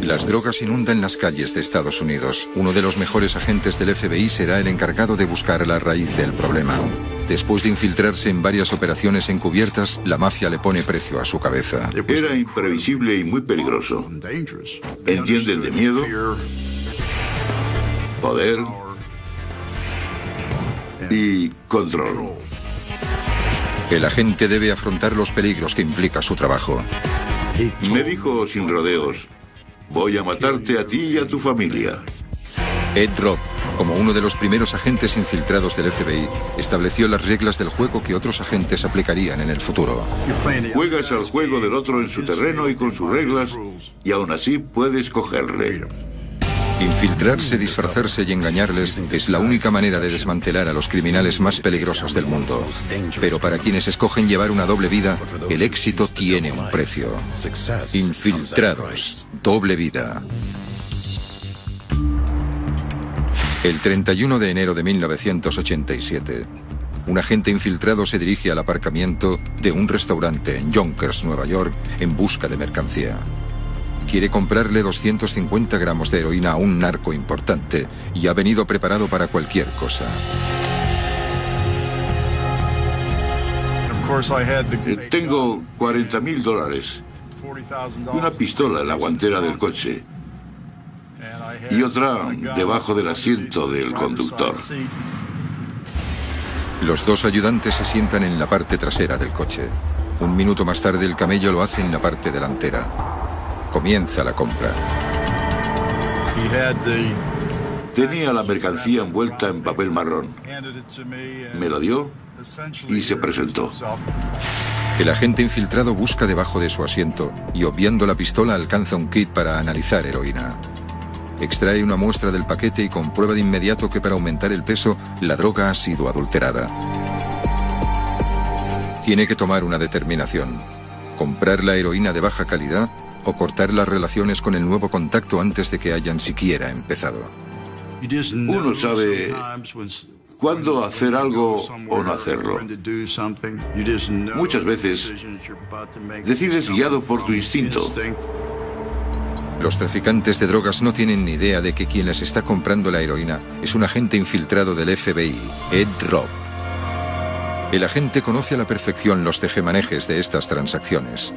Las drogas inundan las calles de Estados Unidos. Uno de los mejores agentes del FBI será el encargado de buscar la raíz del problema. Después de infiltrarse en varias operaciones encubiertas, la mafia le pone precio a su cabeza. Era imprevisible y muy peligroso. Entienden de miedo, poder y control. El agente debe afrontar los peligros que implica su trabajo. Me dijo sin rodeos: voy a matarte a ti y a tu familia. Ed Robb, como uno de los primeros agentes infiltrados del FBI, estableció las reglas del juego que otros agentes aplicarían en el futuro. Juegas al juego del otro en su terreno y con sus reglas, y aún así puedes cogerle. Infiltrarse, disfrazarse y engañarles es la única manera de desmantelar a los criminales más peligrosos del mundo. Pero para quienes escogen llevar una doble vida, el éxito tiene un precio. Infiltrados, doble vida. El 31 de enero de 1987, un agente infiltrado se dirige al aparcamiento de un restaurante en Yonkers, Nueva York, en busca de mercancía. Quiere comprarle 250 gramos de heroína a un narco importante y ha venido preparado para cualquier cosa. Tengo $40,000, una pistola en la guantera del coche y otra debajo del asiento del conductor. Los dos ayudantes se sientan en la parte trasera del coche. Un minuto más tarde el camello lo hace en la parte delantera. Comienza la compra. Tenía la mercancía envuelta en papel marrón. Me lo dio y se presentó. El agente infiltrado busca debajo de su asiento y, obviando la pistola, alcanza un kit para analizar heroína. Extrae una muestra del paquete y comprueba de inmediato que para aumentar el peso, la droga ha sido adulterada. Tiene que tomar una determinación: comprar la heroína de baja calidad o cortar las relaciones con el nuevo contacto antes de que hayan siquiera empezado. Uno sabe cuándo hacer algo o no hacerlo. Muchas veces decides guiado por tu instinto. Los traficantes de drogas no tienen ni idea de que quien les está comprando la heroína es un agente infiltrado del FBI, Ed Robb. El agente conoce a la perfección los tejemanejes de estas transacciones.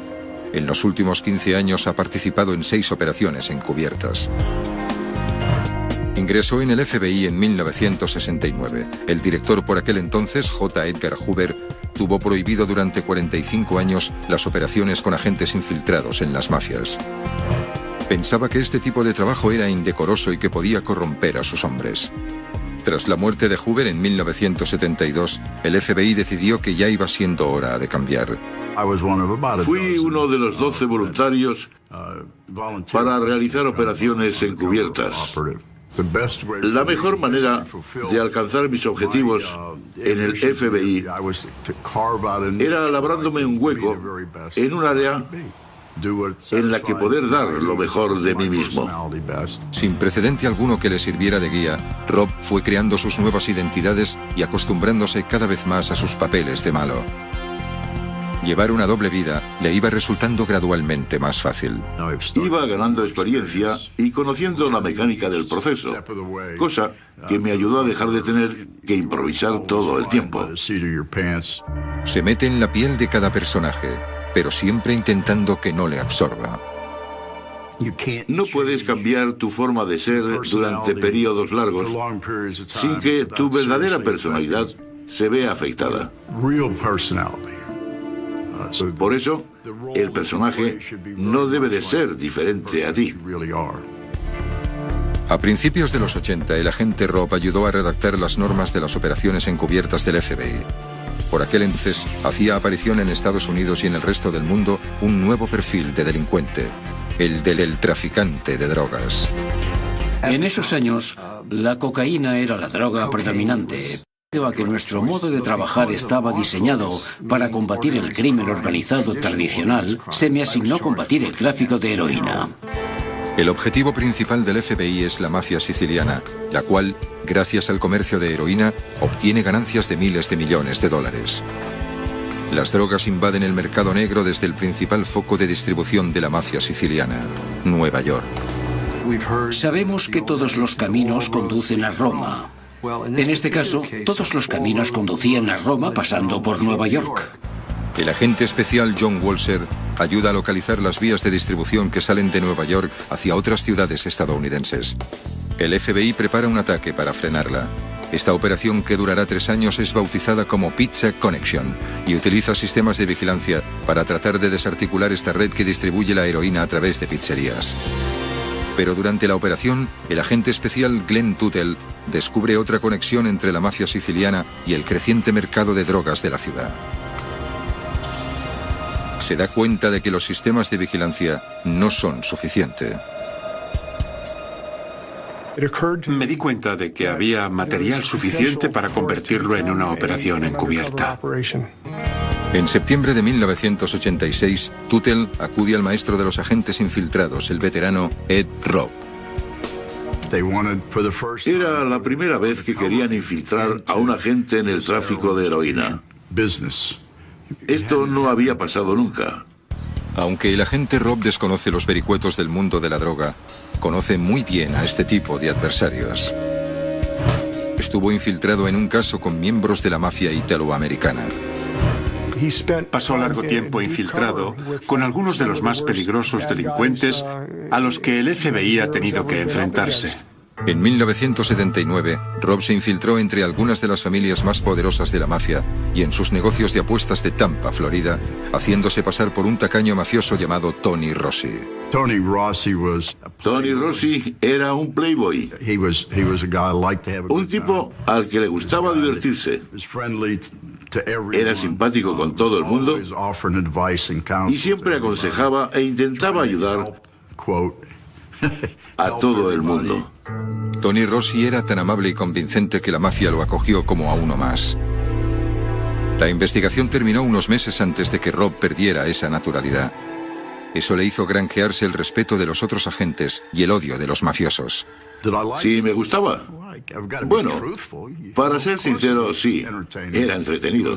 En los últimos 15 años ha participado en 6 operaciones encubiertas. Ingresó en el FBI en 1969. El director por aquel entonces, J. Edgar Hoover, tuvo prohibido durante 45 años las operaciones con agentes infiltrados en las mafias. Pensaba que este tipo de trabajo era indecoroso y que podía corromper a sus hombres. Tras la muerte de Hoover en 1972, el FBI decidió que ya iba siendo hora de cambiar. Fui uno de los 12 voluntarios para realizar operaciones encubiertas. La mejor manera de alcanzar mis objetivos en el FBI era labrándome un hueco en un área en la que poder dar lo mejor de mí mismo. Sin precedente alguno que le sirviera de guía, Robb fue creando sus nuevas identidades y acostumbrándose cada vez más a sus papeles de malo. Llevar una doble vida le iba resultando gradualmente más fácil. Iba ganando experiencia y conociendo la mecánica del proceso, cosa que me ayudó a dejar de tener que improvisar todo el tiempo. Se mete en la piel de cada personaje, pero siempre intentando que no le absorba. No puedes cambiar tu forma de ser durante periodos largos sin que tu verdadera personalidad se vea afectada. Por eso, el personaje no debe de ser diferente a ti. A principios de los 80, el agente Robb ayudó a redactar las normas de las operaciones encubiertas del FBI. Por aquel entonces, hacía aparición en Estados Unidos y en el resto del mundo un nuevo perfil de delincuente, el del traficante de drogas. En esos años, la cocaína era la droga predominante, debido a que nuestro modo de trabajar estaba diseñado para combatir el crimen organizado tradicional. Se me asignó combatir el tráfico de heroína. El objetivo principal del FBI es la mafia siciliana, la cual, gracias al comercio de heroína, obtiene ganancias de miles de millones de dólares. Las drogas invaden el mercado negro desde el principal foco de distribución de la mafia siciliana, Nueva York. Sabemos que todos los caminos conducen a Roma. En este caso, todos los caminos conducían a Roma pasando por Nueva York. El agente especial John Walser ayuda a localizar las vías de distribución que salen de Nueva York hacia otras ciudades estadounidenses. El FBI prepara un ataque para frenarla. Esta operación, que durará 3 años, es bautizada como Pizza Connection y utiliza sistemas de vigilancia para tratar de desarticular esta red que distribuye la heroína a través de pizzerías. Pero durante la operación, el agente especial Glenn Tuttle descubre otra conexión entre la mafia siciliana y el creciente mercado de drogas de la ciudad. Se da cuenta de que los sistemas de vigilancia no son suficientes. Me di cuenta de que había material suficiente para convertirlo en una operación encubierta. En septiembre de 1986, Tuttle acude al maestro de los agentes infiltrados, el veterano Ed Robb. Era la primera vez que querían infiltrar a un agente en el tráfico de heroína. Esto no había pasado nunca. Aunque el agente Robb desconoce los vericuetos del mundo de la droga, conoce muy bien a este tipo de adversarios. Estuvo infiltrado en un caso con miembros de la mafia italoamericana. Pasó largo tiempo infiltrado con algunos de los más peligrosos delincuentes a los que el FBI ha tenido que enfrentarse. En 1979, Robb se infiltró entre algunas de las familias más poderosas de la mafia y en sus negocios de apuestas de Tampa, Florida, haciéndose pasar por un tacaño mafioso llamado Tony Rossi. Tony Rossi era un playboy, un tipo al que le gustaba divertirse. Era simpático con todo el mundo y siempre aconsejaba e intentaba ayudar a todo el mundo. Tony Rossi era tan amable y convincente que la mafia lo acogió como a uno más. La investigación terminó unos meses antes de que Robb perdiera esa naturalidad. Eso le hizo granjearse el respeto de los otros agentes y el odio de los mafiosos. Sí, me gustaba. Bueno, para ser sincero, sí, era entretenido.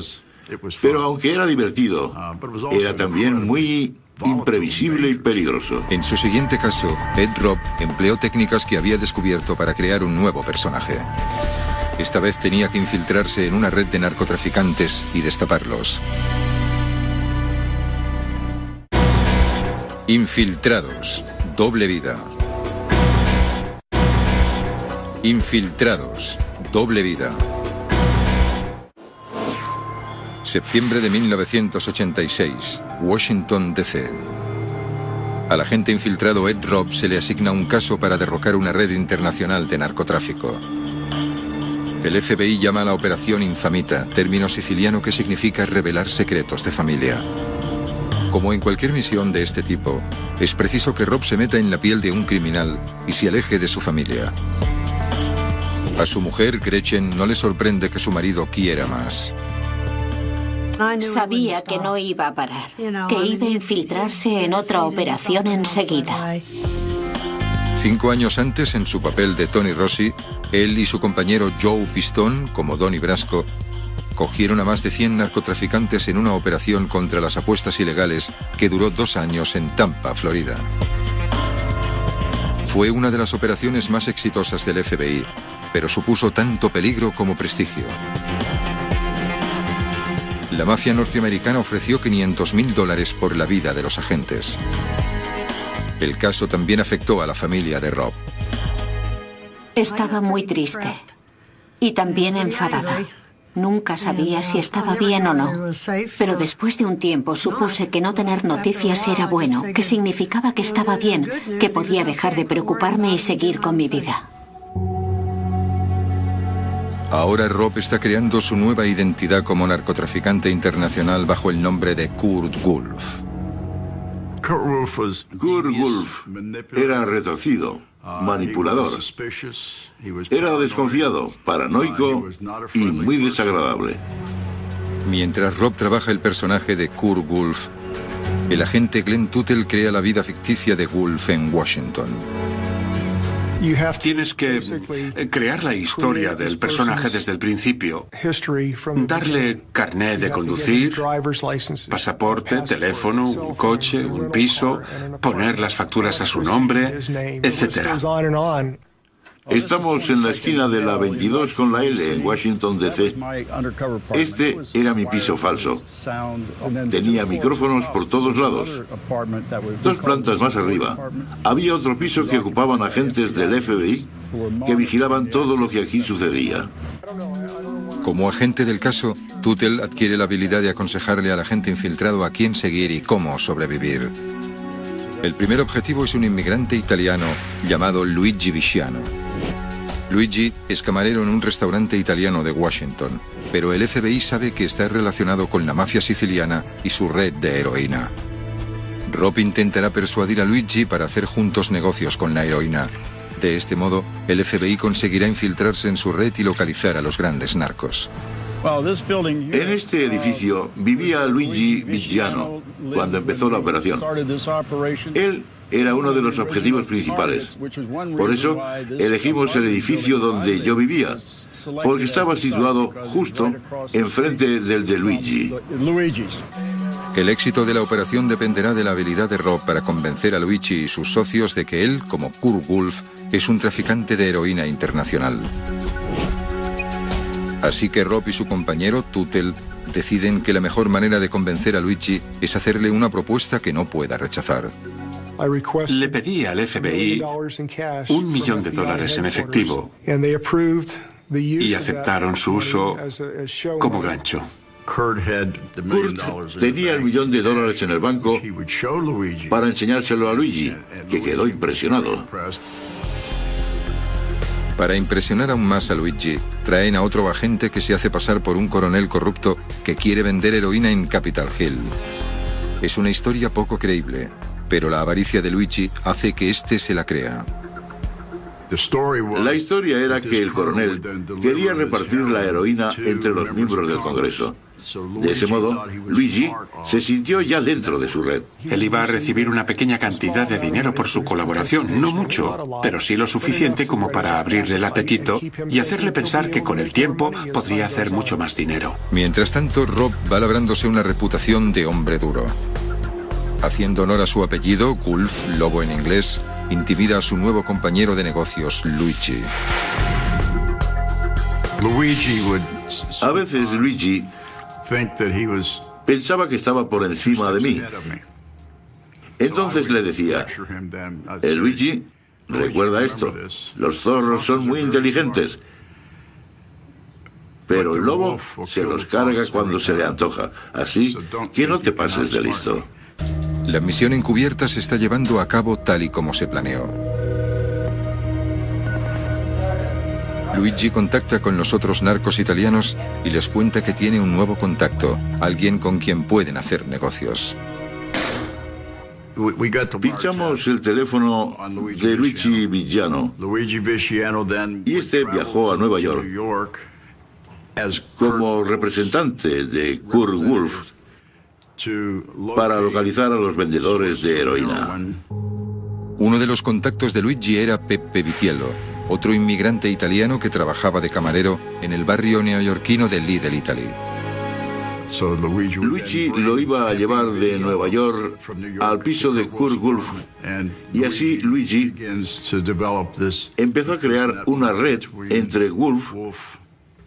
Pero aunque era divertido, era también muy imprevisible y peligroso. En su siguiente caso, Ed Robb empleó técnicas que había descubierto para crear un nuevo personaje. Esta vez tenía que infiltrarse en una red de narcotraficantes y destaparlos. Infiltrados, doble vida. Infiltrados, doble vida. Septiembre de 1986, Washington, D.C. Al agente infiltrado Ed Robb se le asigna un caso para derrocar una red internacional de narcotráfico. El FBI llama a la operación Infamita, término siciliano que significa revelar secretos de familia. Como en cualquier misión de este tipo, es preciso que Robb se meta en la piel de un criminal y se aleje de su familia. A su mujer, Gretchen, no le sorprende que su marido quiera más. Sabía que no iba a parar, que iba a infiltrarse en otra operación enseguida. 5 años antes, en su papel de Tony Rossi, él y su compañero Joe Pistone, como Donnie Brasco, cogieron a más de 100 narcotraficantes en una operación contra las apuestas ilegales que duró 2 años en Tampa, Florida. Fue una de las operaciones más exitosas del FBI, pero supuso tanto peligro como prestigio. La mafia norteamericana ofreció $500.000 por la vida de los agentes. El caso también afectó a la familia de Robb. Estaba muy triste y también enfadada. Nunca sabía si estaba bien o no, pero después de un tiempo supuse que no tener noticias era bueno, que significaba que estaba bien, que podía dejar de preocuparme y seguir con mi vida. Ahora Robb está creando su nueva identidad como narcotraficante internacional bajo el nombre de Kurt Wolf. Kurt Wolf era retorcido, manipulador. Era desconfiado, paranoico y muy desagradable. Mientras Robb trabaja el personaje de Kurt Wolf, el agente Glenn Tuttle crea la vida ficticia de Wolf en Washington. Tienes que crear la historia del personaje desde el principio, darle carnet de conducir, pasaporte, teléfono, un coche, un piso, poner las facturas a su nombre, etc. Estamos en la esquina de la 22 con la L en Washington, D.C. Este era mi piso falso. Tenía micrófonos por todos lados. 2 plantas más arriba había otro piso que ocupaban agentes del FBI que vigilaban todo lo que aquí sucedía. Como agente del caso, Tuttle adquiere la habilidad de aconsejarle al agente infiltrado a quién seguir y cómo sobrevivir. El primer objetivo es un inmigrante italiano llamado Luigi Visciano. Luigi es camarero en un restaurante italiano de Washington, pero el FBI sabe que está relacionado con la mafia siciliana y su red de heroína. Rob intentará persuadir a Luigi para hacer juntos negocios con la heroína. De este modo, el FBI conseguirá infiltrarse en su red y localizar a los grandes narcos. En este edificio vivía Luigi Visciano cuando empezó la operación. Él era uno de los objetivos principales. Por eso elegimos el edificio donde yo vivía, porque estaba situado justo enfrente del de Luigi. El éxito de la operación dependerá de la habilidad de Rob para convencer a Luigi y sus socios de que él, como Kurt Wolf, es un traficante de heroína internacional. Así que Rob y su compañero, Tuttle, deciden que la mejor manera de convencer a Luigi es hacerle una propuesta que no pueda rechazar. Le pedí al FBI $1 millón en efectivo y aceptaron su uso como gancho. Kurt tenía $1 millón en el banco para enseñárselo a Luigi, que quedó impresionado. Para impresionar aún más a Luigi, traen a otro agente que se hace pasar por un coronel corrupto que quiere vender heroína en Capitol Hill. Es una historia poco creíble, pero la avaricia de Luigi hace que éste se la crea. La historia era que el coronel quería repartir la heroína entre los miembros del Congreso. De ese modo, Luigi se sintió ya dentro de su red. Él iba a recibir una pequeña cantidad de dinero por su colaboración, no mucho, pero sí lo suficiente como para abrirle el apetito y hacerle pensar que con el tiempo podría hacer mucho más dinero. Mientras tanto, Rob va labrándose una reputación de hombre duro. Haciendo honor a su apellido, Wolf, lobo en inglés, intimida a su nuevo compañero de negocios, Luigi. A veces Luigi pensaba que estaba por encima de mí. Entonces le decía, Luigi, recuerda esto, los zorros son muy inteligentes, pero el lobo se los carga cuando se le antoja, así que no te pases de listo. La misión encubierta se está llevando a cabo tal y como se planeó. Luigi contacta con los otros narcos italianos y les cuenta que tiene un nuevo contacto, alguien con quien pueden hacer negocios. Pinchamos el teléfono de Luigi Visciano y este viajó a Nueva York como representante de Kurt Wolf para localizar a los vendedores de heroína. Uno de los contactos de Luigi era Peppe Vitiello, otro inmigrante italiano que trabajaba de camarero en el barrio neoyorquino de Little Italy. Luigi lo iba a llevar de Nueva York al piso de Kurt Wolf y así Luigi empezó a crear una red entre Wolf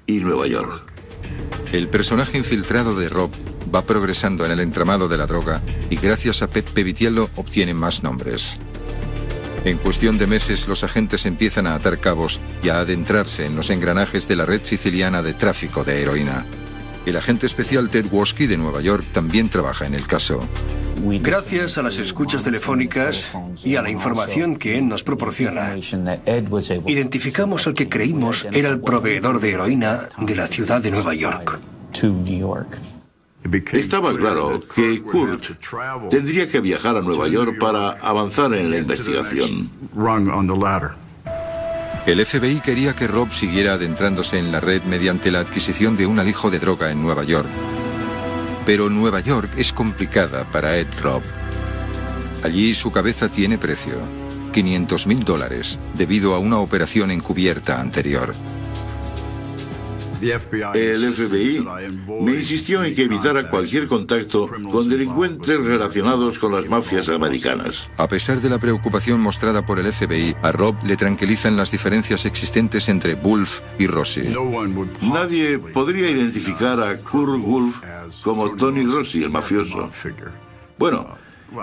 y Nueva York. El personaje infiltrado de Rob va progresando en el entramado de la droga y gracias a Peppe Vitiello obtiene más nombres. En cuestión de meses, los agentes empiezan a atar cabos y a adentrarse en los engranajes de la red siciliana de tráfico de heroína. El agente especial Ted Woski de Nueva York también trabaja en el caso. Gracias a las escuchas telefónicas y a la información que él nos proporciona, identificamos al que creímos era el proveedor de heroína de la ciudad de Nueva York. Estaba claro que Kurt tendría que viajar a Nueva York para avanzar en la investigación. El FBI quería que Rob siguiera adentrándose en la red mediante la adquisición de un alijo de droga en Nueva York. Pero Nueva York es complicada para Ed Rob. Allí su cabeza tiene precio. $500.000 debido a una operación encubierta anterior. El FBI me insistió en que evitara cualquier contacto con delincuentes relacionados con las mafias americanas. A pesar de la preocupación mostrada por el FBI, a Rob le tranquilizan las diferencias existentes entre Wolf y Rossi. Nadie podría identificar a Kurt Wolf como Tony Rossi, el mafioso. Bueno,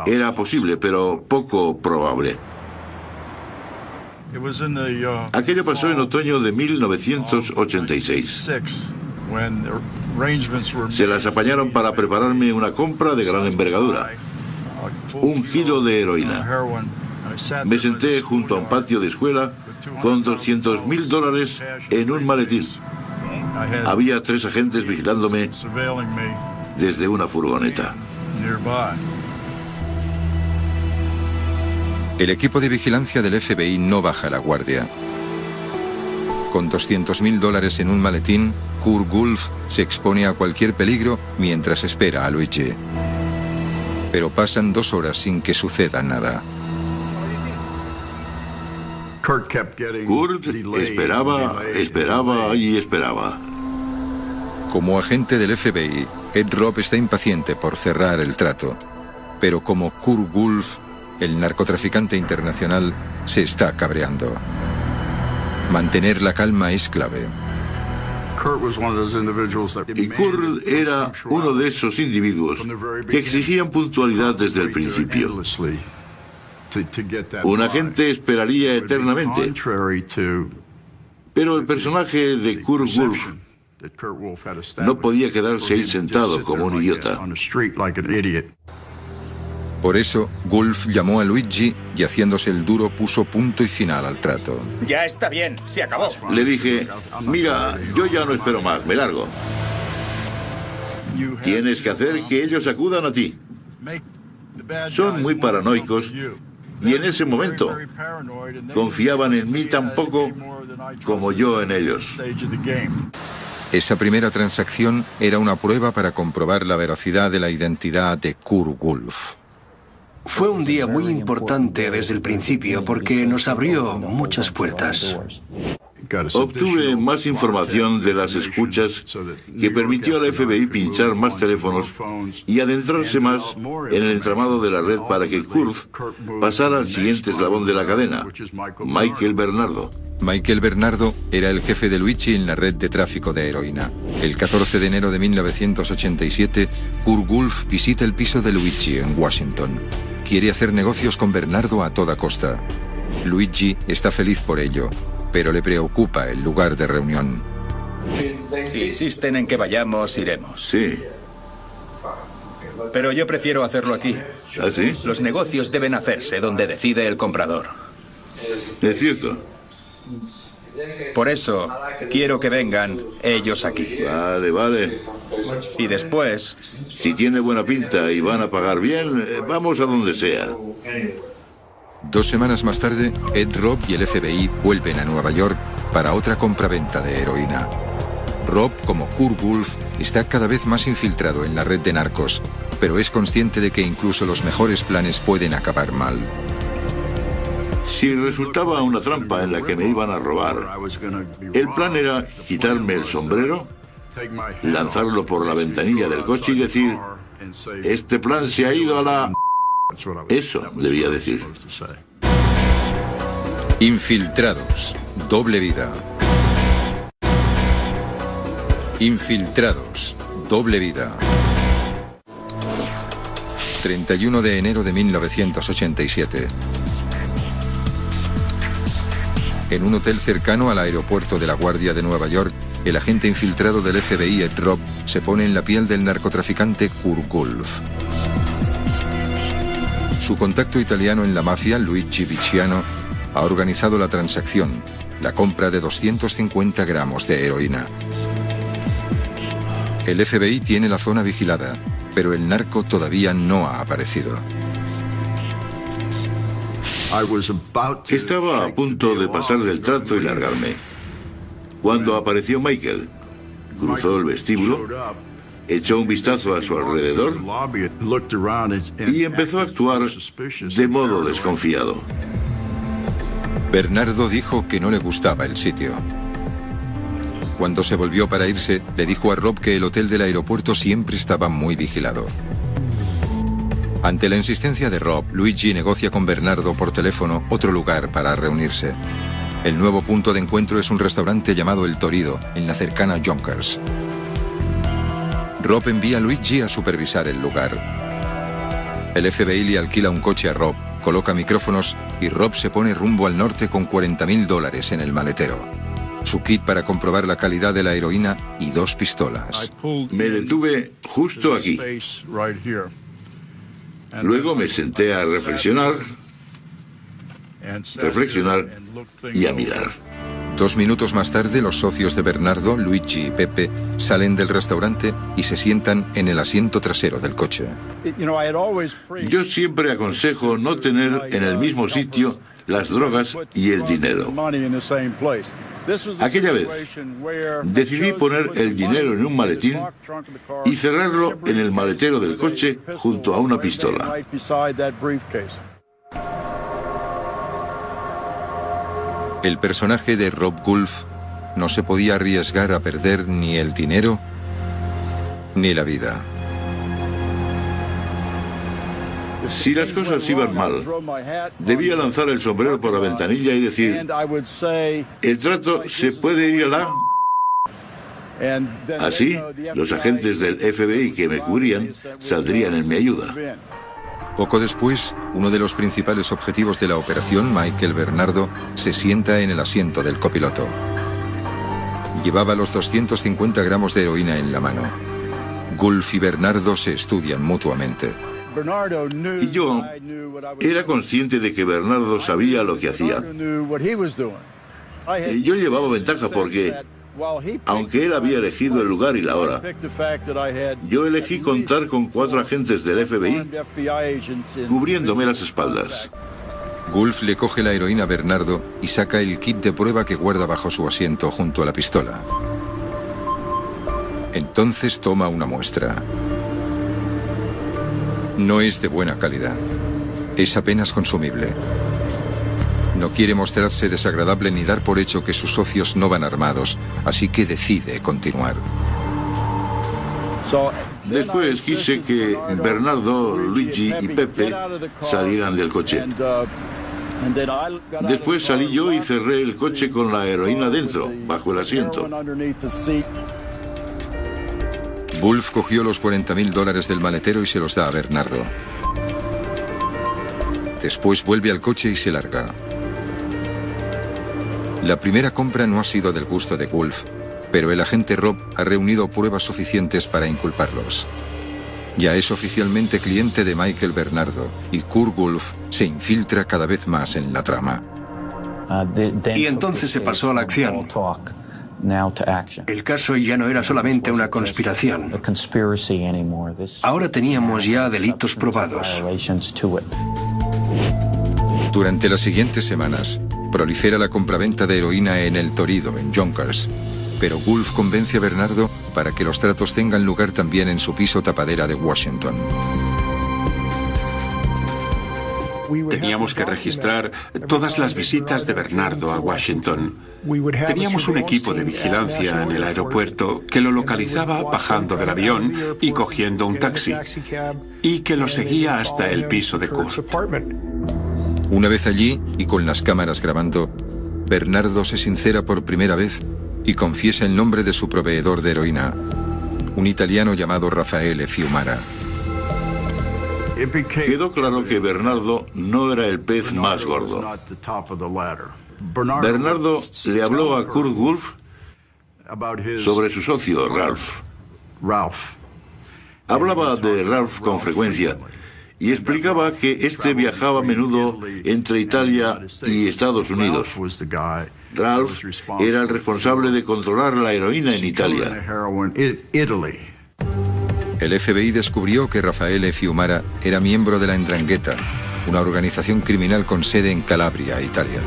era posible, pero poco probable. Aquello pasó en otoño de 1986. Se las apañaron para prepararme una compra de gran envergadura. 1 kilo de heroína. Me senté junto a un patio de escuela con $200.000 en un maletín. Había 3 agentes vigilándome desde una furgoneta. El equipo de vigilancia del FBI no baja la guardia. Con $200.000 en un maletín, Kurt Wolf se expone a cualquier peligro mientras espera a Luigi. Pero pasan 2 horas sin que suceda nada. Kurt esperaba y esperaba. Como agente del FBI, Ed Robb está impaciente por cerrar el trato. Pero como Kurt Wolf, el narcotraficante internacional, se está cabreando. Mantener la calma es clave. Y Kurt era uno de esos individuos que exigían puntualidad desde el principio. Un agente esperaría eternamente. Pero el personaje de Kurt Wolf no podía quedarse ahí sentado como un idiota. Por eso, Wolf llamó a Luigi y, haciéndose el duro, puso punto y final al trato. Ya está bien, se acabó. Le dije, mira, yo ya no espero más, me largo. Tienes que hacer que ellos acudan a ti. Son muy paranoicos y en ese momento confiaban en mí tan poco como yo en ellos. Esa primera transacción era una prueba para comprobar la veracidad de la identidad de Kurt Wolf. Fue un día muy importante desde el principio porque nos abrió muchas puertas. Obtuve más información de las escuchas que permitió al FBI pinchar más teléfonos y adentrarse más en el entramado de la red para que Kurt pasara al siguiente eslabón de la cadena, Michael Bernardo. Michael Bernardo era el jefe de Luigi en la red de tráfico de heroína. El 14 de enero de 1987, Kurt Wolf visita el piso de Luigi en Washington. Quiere hacer negocios con Bernardo a toda costa. Luigi está feliz por ello, pero le preocupa el lugar de reunión. Si insisten en que vayamos, iremos. Sí. Pero yo prefiero hacerlo aquí. ¿Ah, sí? Los negocios deben hacerse donde decide el comprador. Es cierto. Por eso, quiero que vengan ellos aquí. Vale. Y después... Si tiene buena pinta y van a pagar bien, vamos a donde sea. 2 semanas más tarde, Ed Robb y el FBI vuelven a Nueva York para otra compraventa de heroína. Robb, como Kurt Wolf, está cada vez más infiltrado en la red de narcos, pero es consciente de que incluso los mejores planes pueden acabar mal. Si resultaba una trampa en la que me iban a robar, el plan era quitarme el sombrero, lanzarlo por la ventanilla del coche y decir, este plan se ha ido a la... Eso debía decir. Infiltrados, doble vida. Infiltrados, doble vida. 31 de enero de 1987. En un hotel cercano al aeropuerto de La Guardia de Nueva York, el agente infiltrado del FBI, Ed Robb, se pone en la piel del narcotraficante Kurt Wolf. Su contacto italiano en la mafia, Luigi Viciano, ha organizado la transacción, la compra de 250 gramos de heroína. El FBI tiene la zona vigilada, pero el narco todavía no ha aparecido. Estaba a punto de pasar del trato y largarme, cuando apareció Michael. Cruzó el vestíbulo, echó un vistazo a su alrededor y empezó a actuar de modo desconfiado. Bernardo dijo que no le gustaba el sitio. Cuando se volvió para irse, le dijo a Rob que el hotel del aeropuerto siempre estaba muy vigilado. Ante la insistencia de Rob, Luigi negocia con Bernardo por teléfono otro lugar para reunirse. El nuevo punto de encuentro es un restaurante llamado El Torito, en la cercana Yonkers. Rob envía a Luigi a supervisar el lugar. El FBI le alquila un coche a Rob, coloca micrófonos y Rob se pone rumbo al norte con $40.000 en el maletero. Su kit para comprobar la calidad de la heroína y 2 pistolas. Me detuve justo aquí. Luego me senté a reflexionar y a mirar. 2 minutos más tarde, los socios de Bernardo, Luigi y Pepe, salen del restaurante y se sientan en el asiento trasero del coche. Yo siempre aconsejo no tener en el mismo sitio las drogas y el dinero. Aquella vez decidí poner el dinero en un maletín y cerrarlo en el maletero del coche junto a una pistola. El personaje de Rob Gulf no se podía arriesgar a perder ni el dinero ni la vida. Si las cosas iban mal, debía lanzar el sombrero por la ventanilla y decir: el trato se puede ir a la... Así, los agentes del FBI que me cubrían saldrían en mi ayuda. Poco después, uno de los principales objetivos de la operación, Michael Bernardo, se sienta en el asiento del copiloto. Llevaba los 250 gramos de heroína en la mano. Gulf y Bernardo se estudian mutuamente. Y yo era consciente de que Bernardo sabía lo que hacía. Yo llevaba ventaja porque, aunque él había elegido el lugar y la hora, yo elegí contar con 4 agentes del FBI cubriéndome las espaldas. Gulf le coge la heroína a Bernardo y saca el kit de prueba que guarda bajo su asiento junto a la pistola. Entonces toma una muestra. No es de buena calidad. Es apenas consumible. No quiere mostrarse desagradable ni dar por hecho que sus socios no van armados, así que decide continuar. Después quise que Bernardo, Luigi y Pepe salieran del coche. Después salí yo y cerré el coche con la heroína dentro, bajo el asiento. Gulf cogió los $40.000 del maletero y se los da a Bernardo. Después vuelve al coche y se larga. La primera compra no ha sido del gusto de Gulf, pero el agente Rob ha reunido pruebas suficientes para inculparlos. Ya es oficialmente cliente de Michael Bernardo y Kurt Gulf se infiltra cada vez más en la trama. Y entonces se pasó a la acción. El caso ya no era solamente una conspiración. Ahora teníamos ya delitos probados. Durante las siguientes semanas, prolifera la compraventa de heroína en El Torito, en Yonkers. Pero Gulf convence a Bernardo para que los tratos tengan lugar también en su piso tapadera de Washington. Teníamos que registrar todas las visitas de Bernardo a Washington. Teníamos un equipo de vigilancia en el aeropuerto que lo localizaba bajando del avión y cogiendo un taxi, y que lo seguía hasta el piso de Kurt. Una vez allí, y con las cámaras grabando, Bernardo se sincera por primera vez y confiesa el nombre de su proveedor de heroína, un italiano llamado Raffaele Fiumara. Quedó claro que Bernardo no era el pez más gordo. Bernardo le habló a Kurt Gulf sobre su socio, Ralph. Hablaba de Ralph con frecuencia y explicaba que este viajaba a menudo entre Italia y Estados Unidos. Ralph era el responsable de controlar la heroína en Italia. El FBI descubrió que Raffaele Fiumara era miembro de la 'Ndrangheta, una organización criminal con sede en Calabria, Italia.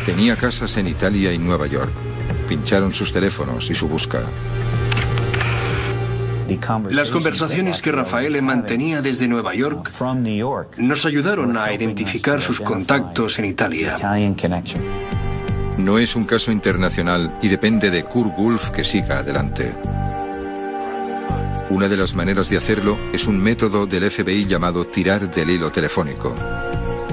Tenía casas en Italia y Nueva York. Pincharon sus teléfonos y su busca. Las conversaciones que Raffaele mantenía desde Nueva York nos ayudaron a identificar sus contactos en Italia. No es un caso internacional y depende de Kurt Wolff que siga adelante. Una de las maneras de hacerlo es un método del FBI llamado tirar del hilo telefónico.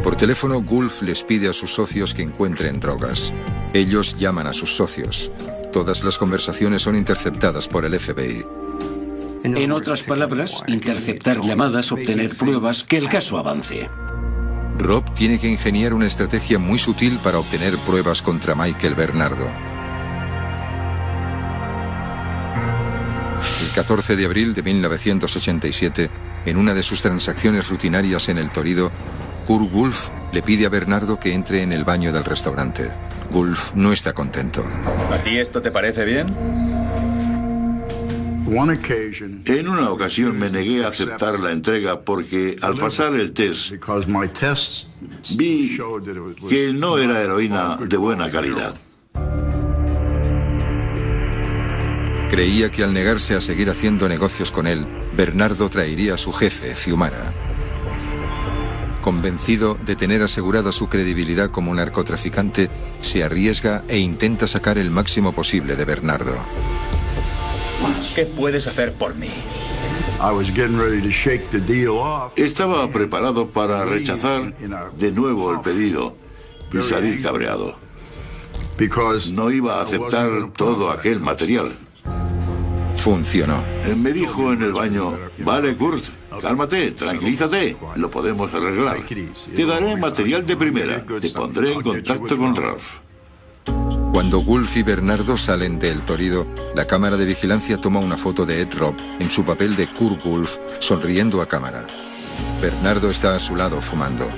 Por teléfono, Wolff les pide a sus socios que encuentren drogas. Ellos llaman a sus socios. Todas las conversaciones son interceptadas por el FBI. En otras palabras, interceptar llamadas, obtener pruebas, que el caso avance. Rob tiene que ingeniar una estrategia muy sutil para obtener pruebas contra Michael Bernardo. El 14 de abril de 1987, en una de sus transacciones rutinarias en el Torino, Kurt Wolff le pide a Bernardo que entre en el baño del restaurante. Wolff no está contento. ¿A ti esto te parece bien? En una ocasión me negué a aceptar la entrega porque al pasar el test vi que no era heroína de buena calidad. Creía que al negarse a seguir haciendo negocios con él, Bernardo traería a su jefe, Fiumara. Convencido de tener asegurada su credibilidad como narcotraficante, se arriesga e intenta sacar el máximo posible de Bernardo. ¿Qué puedes hacer por mí? Estaba preparado para rechazar de nuevo el pedido y salir cabreado. No iba a aceptar todo aquel material. Funcionó. Me dijo en el baño: vale, Kurt, cálmate, tranquilízate, lo podemos arreglar. Te daré material de primera, te pondré en contacto con Ralph. Cuando Wolff y Bernardo salen del Torino, la cámara de vigilancia toma una foto de Ed Robb en su papel de Kurt Wolff, sonriendo a cámara. Bernardo está a su lado fumando.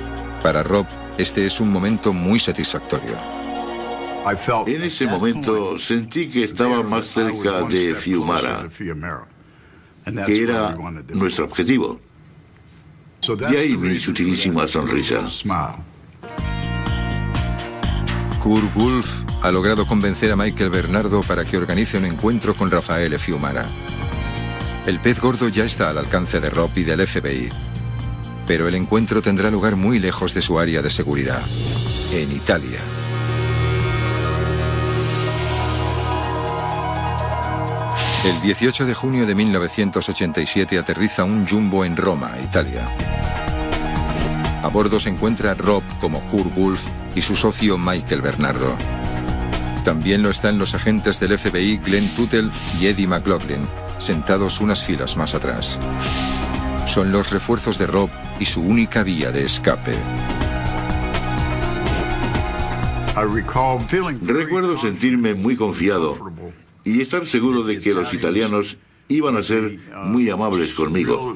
Para Robb, este es un momento muy satisfactorio. En ese momento sentí que estaba más cerca de Fiumara, que era nuestro objetivo. De ahí mi sutilísima sonrisa. Kurt Wolff ha logrado convencer a Michael Bernardo para que organice un encuentro con Raffaele Fiumara. El pez gordo ya está al alcance de Robb y del FBI, pero el encuentro tendrá lugar muy lejos de su área de seguridad, en Italia. El 18 de junio de 1987 aterriza un jumbo en Roma, Italia. A bordo se encuentra Robb como Kurt Wolff y su socio Michael Bernardo. También lo están los agentes del FBI Glenn Tuttle y Eddie McLaughlin, sentados unas filas más atrás. Son los refuerzos de Robb y su única vía de escape. Recuerdo sentirme muy confiado y estar seguro de que los italianos iban a ser muy amables conmigo,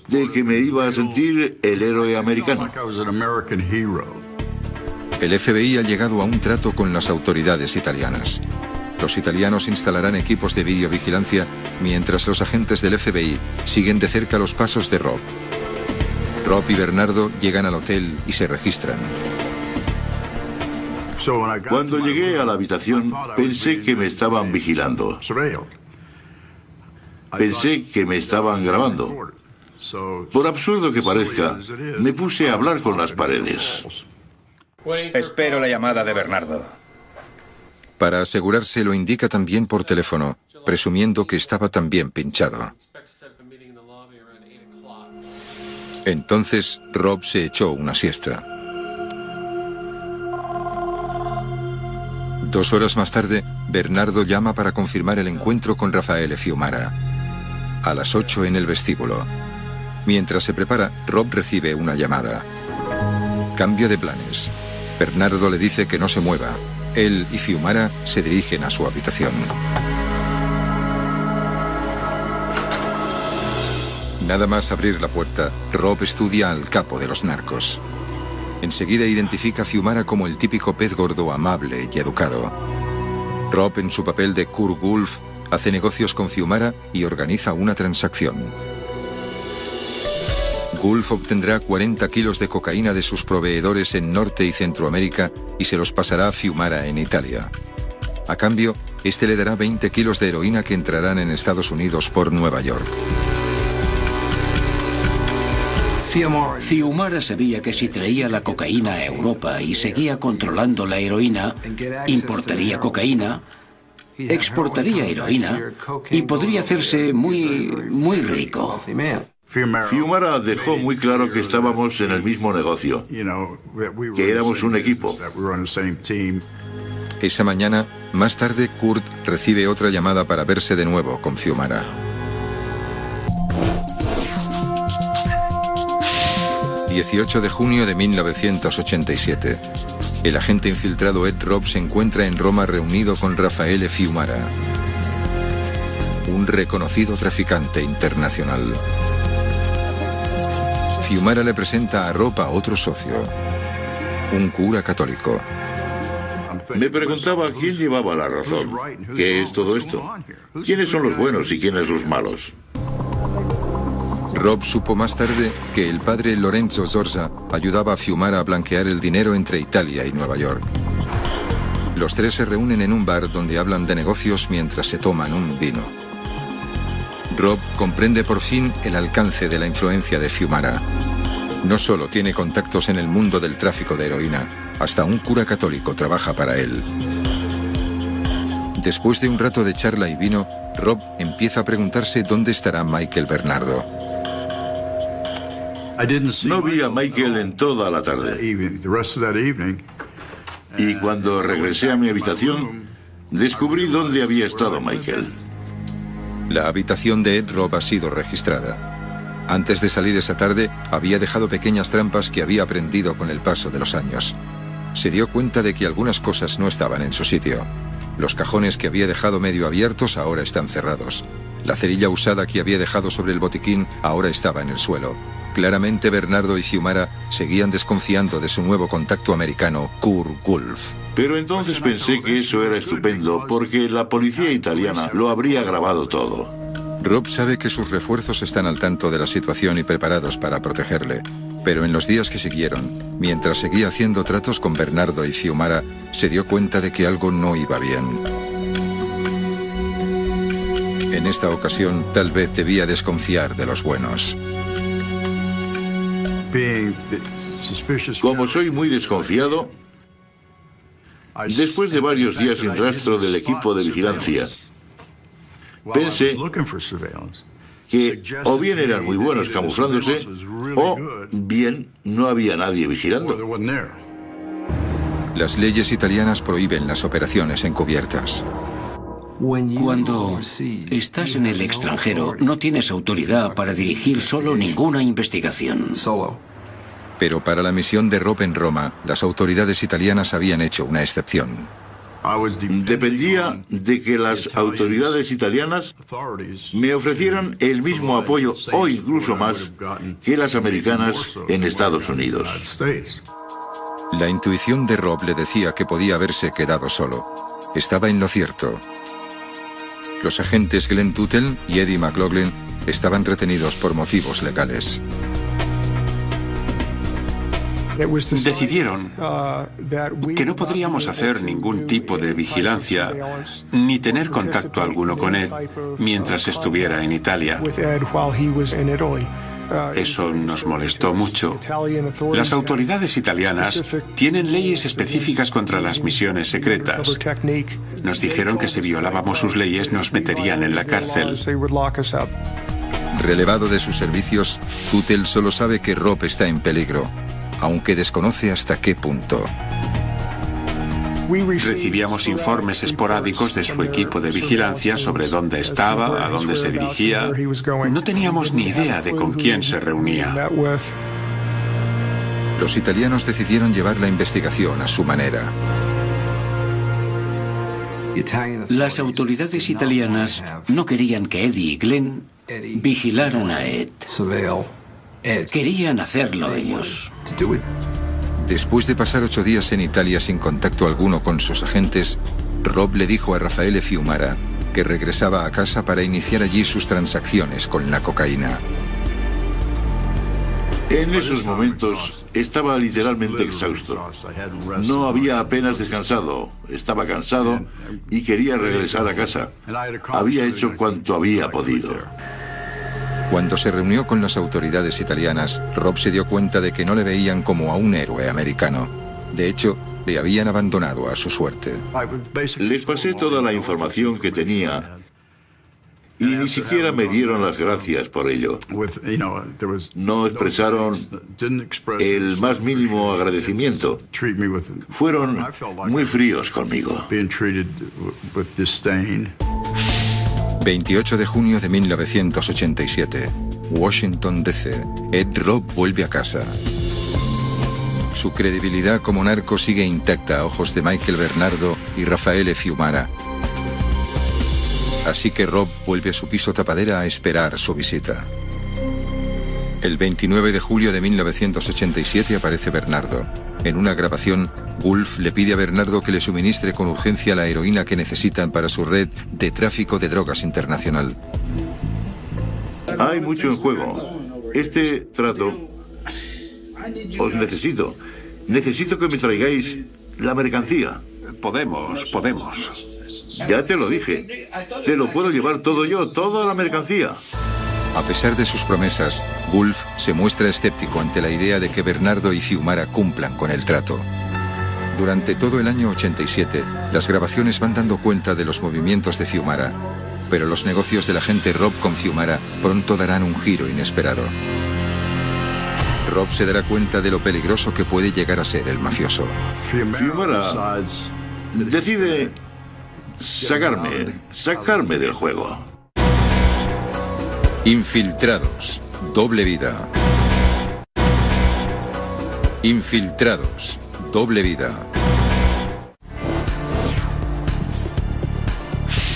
de que me iba a sentir el héroe americano. El FBI ha llegado a un trato con las autoridades italianas. Los italianos instalarán equipos de videovigilancia mientras los agentes del FBI siguen de cerca los pasos de Robb. Robb y Bernardo llegan al hotel y se registran. Cuando llegué a la habitación, pensé que me estaban vigilando. Pensé que me estaban grabando. Por absurdo que parezca, me puse a hablar con las paredes. Espero la llamada de Bernardo. Para asegurarse lo indica también por teléfono, presumiendo que estaba también pinchado. Entonces, Robb se echó una siesta. 2 horas más tarde, Bernardo llama para confirmar el encuentro con Raffaele Fiumara. A las 8 en el vestíbulo. Mientras se prepara, Robb recibe una llamada. Cambio de planes. Bernardo le dice que no se mueva. Él y Fiumara se dirigen a su habitación. Nada más abrir la puerta, Robb estudia al capo de los narcos. Enseguida identifica a Fiumara como el típico pez gordo amable y educado. Robb, en su papel de Kurt Wolff, hace negocios con Fiumara y organiza una transacción. Wolff obtendrá 40 kilos de cocaína de sus proveedores en Norte y Centroamérica y se los pasará a Fiumara en Italia. A cambio, Este le dará 20 kilos de heroína que entrarán en Estados Unidos por Nueva York. Fiumara sabía que si traía la cocaína a Europa y seguía controlando la heroína, importaría cocaína, exportaría heroína y podría hacerse muy rico. Fiumara dejó muy claro que estábamos en el mismo negocio, que éramos un equipo. Esa mañana, más tarde, Kurt recibe otra llamada para verse de nuevo con Fiumara. ...18 de junio de 1987... el agente infiltrado Ed Robb se encuentra en Roma reunido con Raffaele Fiumara, un reconocido traficante internacional. Fiumara le presenta a Robb a otro socio, un cura católico. Me preguntaba quién llevaba la razón. ¿Qué es todo esto? ¿Quiénes son los buenos y quiénes los malos? Robb supo más tarde que el padre Lorenzo Zorza ayudaba a Fiumara a blanquear el dinero entre Italia y Nueva York. Los tres se reúnen en un bar donde hablan de negocios mientras se toman un vino. Robb comprende por fin el alcance de la influencia de Fiumara. No solo tiene contactos en el mundo del tráfico de heroína, hasta un cura católico trabaja para él. Después de un rato de charla y vino, Robb empieza a preguntarse dónde estará Michael Bernardo. No vi a Michael en toda la tarde. Y cuando regresé a mi habitación, descubrí dónde había estado Michael. La habitación de Ed Robb ha sido registrada. Antes de salir esa tarde, había dejado pequeñas trampas que había aprendido con el paso de los años. Se dio cuenta de que algunas cosas no estaban en su sitio. Los cajones que había dejado medio abiertos ahora están cerrados. La cerilla usada que había dejado sobre el botiquín ahora estaba en el suelo. Claramente Bernardo y Fiumara seguían desconfiando de su nuevo contacto americano, Kurt Wolf. Pero entonces pensé que eso era estupendo, porque la policía italiana lo habría grabado todo. Robb sabe que sus refuerzos están al tanto de la situación y preparados para protegerle. Pero en los días que siguieron, mientras seguía haciendo tratos con Bernardo y Fiumara, se dio cuenta de que algo no iba bien. En esta ocasión, tal vez debía desconfiar de los buenos. Como soy muy desconfiado, después de varios días sin rastro del equipo de vigilancia, pensé que o bien eran muy buenos camuflándose, o bien no había nadie vigilando. Las leyes italianas prohíben las operaciones encubiertas. Cuando estás en el extranjero, no tienes autoridad para dirigir solo ninguna investigación. Pero para la misión de Robb en Roma, las autoridades italianas habían hecho una excepción. Dependía de que las autoridades italianas me ofrecieran el mismo apoyo o incluso más que las americanas en Estados Unidos. La intuición de Robb le decía que podía haberse quedado solo. Estaba en lo cierto. Los agentes Glenn Tuttle y Eddie McLaughlin estaban retenidos por motivos legales. Decidieron que no podríamos hacer ningún tipo de vigilancia ni tener contacto alguno con Ed mientras estuviera en Italia. Eso nos molestó mucho. Las autoridades italianas tienen leyes específicas contra las misiones secretas. Nos dijeron que si violábamos sus leyes nos meterían en la cárcel. Relevado de sus servicios, Tuttle solo sabe que Robb está en peligro, aunque desconoce hasta qué punto. Recibíamos informes esporádicos de su equipo de vigilancia sobre dónde estaba, a dónde se dirigía. No teníamos ni idea de con quién se reunía. Los italianos decidieron llevar la investigación a su manera. Las autoridades italianas no querían que Eddie y Glenn vigilaran a Ed. Querían hacerlo ellos. Después de pasar 8 días en Italia sin contacto alguno con sus agentes, Robb le dijo a Raffaele Fiumara que regresaba a casa para iniciar allí sus transacciones con la cocaína. En esos momentos estaba literalmente exhausto. No había apenas descansado, estaba cansado y quería regresar a casa. Había hecho cuanto había podido. Cuando se reunió con las autoridades italianas, Rob se dio cuenta de que no le veían como a un héroe americano. De hecho, le habían abandonado a su suerte. Les pasé toda la información que tenía y ni siquiera me dieron las gracias por ello. No expresaron el más mínimo agradecimiento. Fueron muy fríos conmigo. 28 de junio de 1987, Washington, D.C. Ed Robb vuelve a casa. Su credibilidad como narco sigue intacta a ojos de Michael Bernardo y Raffaele Fiumara. Así que Rob vuelve a su piso tapadera a esperar su visita. El 29 de julio de 1987 aparece Bernardo. En una grabación, Wolf le pide a Bernardo que le suministre con urgencia la heroína que necesitan para su red de tráfico de drogas internacional. Hay mucho en juego. Este trato... Os necesito. Necesito que me traigáis la mercancía. Podemos. Ya te lo dije. Te lo puedo llevar todo yo, toda la mercancía. A pesar de sus promesas, Wolf se muestra escéptico ante la idea de que Bernardo y Fiumara cumplan con el trato. Durante todo el año 87, las grabaciones van dando cuenta de los movimientos de Fiumara, pero los negocios del agente Rob con Fiumara pronto darán un giro inesperado. Rob se dará cuenta de lo peligroso que puede llegar a ser el mafioso. Fiumara decide sacarme del juego. Infiltrados, doble vida. Infiltrados, doble vida.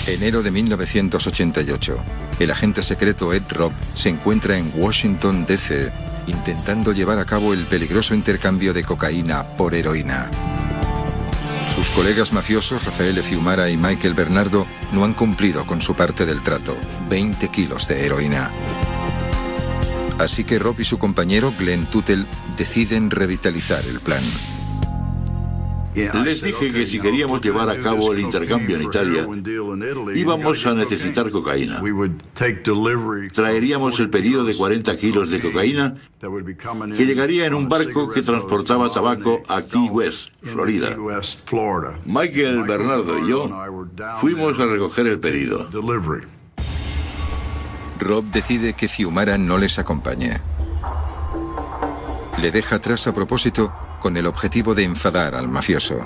Enero de 1988. El agente secreto Ed Robb se encuentra en Washington, D.C., intentando llevar a cabo el peligroso intercambio de cocaína por heroína. Sus colegas mafiosos, Raffaele Fiumara y Michael Bernardo, no han cumplido con su parte del trato, 20 kilos de heroína. Así que Rob y su compañero, Glenn Tuttle, deciden revitalizar el plan. Les dije que si queríamos llevar a cabo el intercambio en Italia, íbamos a necesitar cocaína. Traeríamos el pedido de 40 kilos de cocaína que llegaría en un barco que transportaba tabaco a Key West, Florida. Michael, Bernardo y yo fuimos a recoger el pedido. Rob decide que Fiumara no les acompañe. Le deja atrás a propósito con el objetivo de enfadar al mafioso.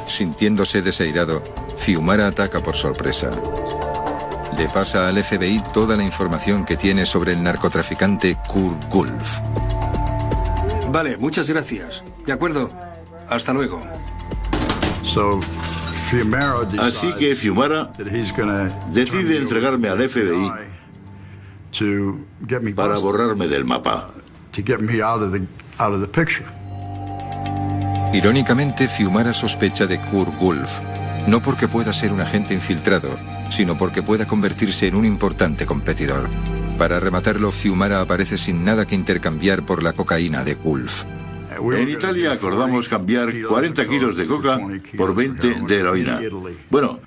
Sintiéndose desairado, Fiumara ataca por sorpresa. Le pasa al FBI toda la información que tiene sobre el narcotraficante Kurt Wolf. Vale, muchas gracias. De acuerdo. Hasta luego. Así que Fiumara decide entregarme al FBI para borrarme del mapa. Irónicamente, Fiumara sospecha de Kurt Wolf, no porque pueda ser un agente infiltrado, sino porque pueda convertirse en un importante competidor. Para rematarlo, Fiumara aparece sin nada que intercambiar por la cocaína de Wolf. En Italia acordamos cambiar 40 kilos de coca por 20 de heroína. Bueno,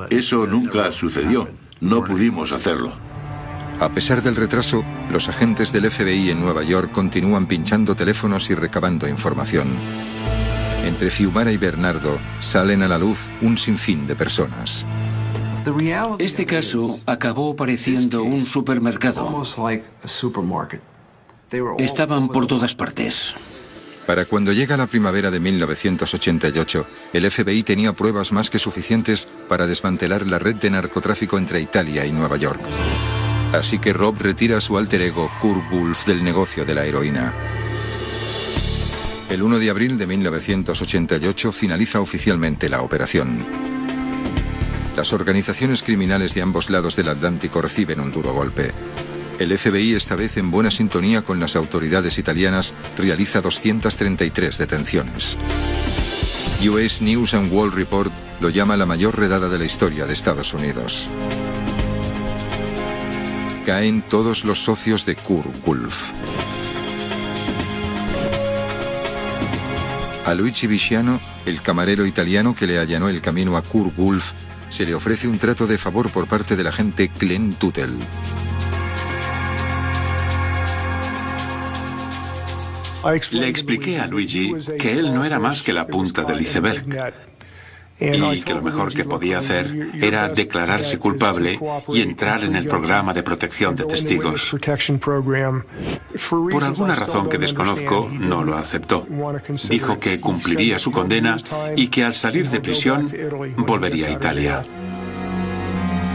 eso nunca sucedió. No pudimos hacerlo. A pesar del retraso, los agentes del FBI en Nueva York continúan pinchando teléfonos y recabando información. Entre Fiumara y Bernardo salen a la luz un sinfín de personas. Este caso acabó pareciendo un supermercado. Estaban por todas partes. Para cuando llega la primavera de 1988, el FBI tenía pruebas más que suficientes para desmantelar la red de narcotráfico entre Italia y Nueva York. Así que Rob retira a su alter ego Kurt Wolf del negocio de la heroína. El 1 de abril de 1988 finaliza oficialmente la operación. Las organizaciones criminales de ambos lados del Atlántico reciben un duro golpe. El FBI, esta vez en buena sintonía con las autoridades italianas, realiza 233 detenciones. US News and World Report lo llama la mayor redada de la historia de Estados Unidos. caen todos los socios de Kurt Wolff. A Luigi Visciano, el camarero italiano que le allanó el camino a Kurt Wolff, se le ofrece un trato de favor por parte del agente Glenn Tuttle. Le expliqué a Luigi que él no era más que la punta del iceberg y que lo mejor que podía hacer era declararse culpable y entrar en el programa de protección de testigos. Por alguna razón que desconozco, no lo aceptó. Dijo que cumpliría su condena y que al salir de prisión volvería a Italia.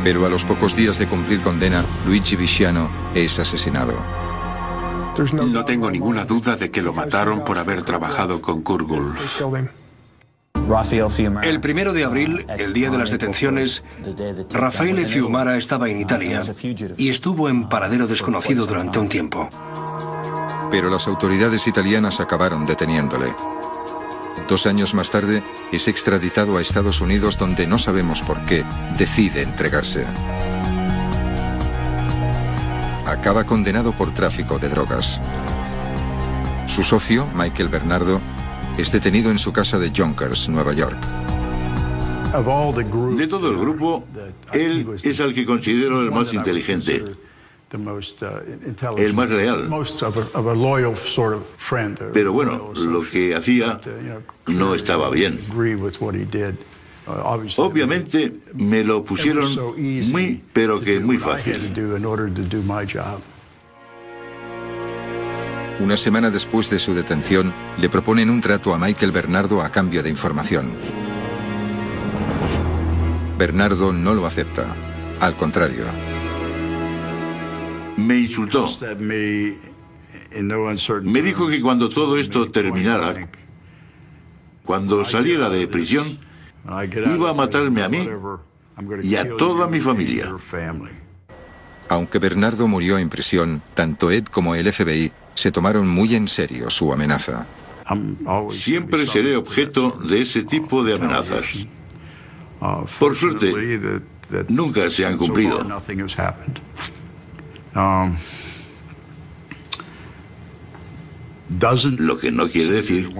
Pero a los pocos días de cumplir condena, Luigi Visciano es asesinado. No tengo ninguna duda de que lo mataron por haber trabajado con Kurt Wolff. El 1 de abril, el día de las detenciones, Raffaele Fiumara estaba en Italia y estuvo en paradero desconocido durante un tiempo. Pero las autoridades italianas acabaron deteniéndole. 2 años más tarde, es extraditado a Estados Unidos, donde no sabemos por qué decide entregarse. Acaba condenado por tráfico de drogas. Su socio, Michael Bernardo, es detenido en su casa de Yonkers, Nueva York. De todo el grupo, él es al que considero el más inteligente, el más leal. Pero bueno, lo que hacía no estaba bien. Obviamente me lo pusieron muy, pero que muy fácil. Una semana después de su detención, le proponen un trato a Michael Bernardo a cambio de información. Bernardo no lo acepta. Al contrario. Me insultó. Me dijo que cuando todo esto terminara, cuando saliera de prisión, iba a matarme a mí y a toda mi familia. Aunque Bernardo murió en prisión, tanto Ed como el FBI se tomaron muy en serio su amenaza. Siempre seré objeto de ese tipo de amenazas. Por suerte, nunca se han cumplido. Lo que no quiere decir